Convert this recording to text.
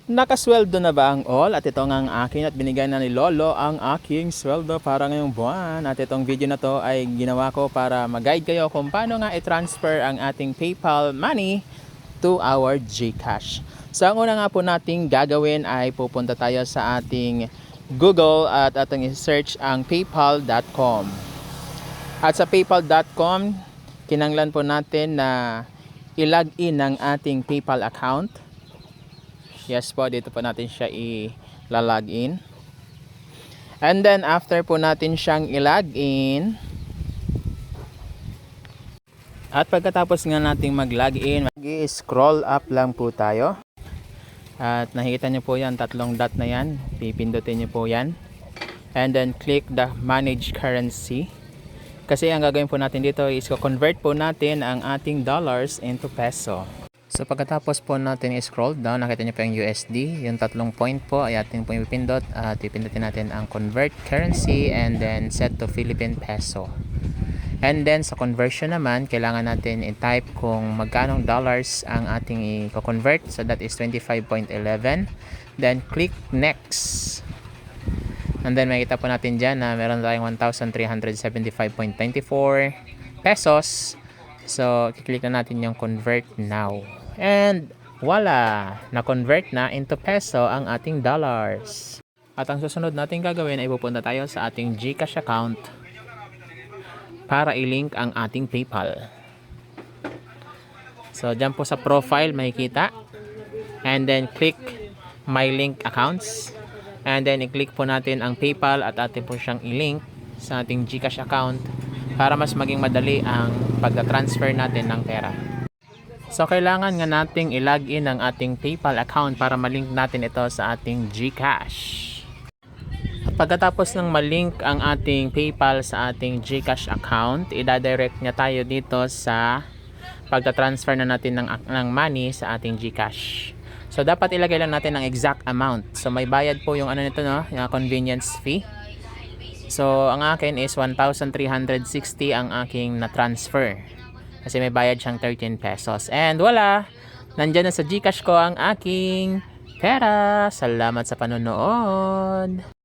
Nakasweldo na ba ang all? At ito nga ang akin at binigay na ni Lolo ang aking sweldo para ngayong buwan. At itong video na to ay ginawa ko para mag-guide kayo kung paano nga i-transfer ang ating PayPal money to our GCash. So ang una nga po nating gagawin ay pupunta tayo sa ating Google at ating i-search ang paypal.com. At sa paypal.com, kinanglan po natin na i-login ang ating PayPal account. Yes po, dito po natin siya i-login. And then after po natin siyang i-login, at pagkatapos nga nating mag-login, mag-scroll up lang po tayo. At nakikita nyo po yan, tatlong dot na yan. Pipindutin nyo po yan. And then click the manage currency. Kasi ang gagawin po natin dito is convert po natin ang ating dollars into peso. So pagkatapos po natin i-scroll down, nakita nyo po yung USD, yung tatlong point po ay atin po ipindot at ipindutin natin ang convert currency and then set to Philippine peso. And then sa conversion naman, kailangan natin i-type kung magkanong dollars ang ating i-convert. So that is 25.11. Then click next. And then makita po natin dyan na meron tayong 1,375.94 pesos. So, kiklik na natin yung convert now. And, voila! Na-convert na into peso ang ating dollars. At ang susunod natin gagawin ay pupunta tayo sa ating GCash account para i-link ang ating PayPal. So, dyan po sa profile makikita. And then, click My Link Accounts. And then, i-click po natin ang PayPal at atin po siyang i-link sa ating GCash account para mas maging madali ang pagta-transfer natin ng pera. So, kailangan nga nating i-login ang ating PayPal account para malink natin ito sa ating GCash. At pagkatapos ng malink ang ating PayPal sa ating GCash account, i-direct niya tayo dito sa pagta-transfer na natin ng money sa ating GCash. So, dapat ilagay lang natin ang exact amount. So, may bayad po yung ano nito, no? Yung convenience fee. So, ang akin is 1,360 ang aking na-transfer. Kasi may bayad siyang 13 pesos. And wala! Nandyan na sa GCash ko ang aking pera. Salamat sa panonood!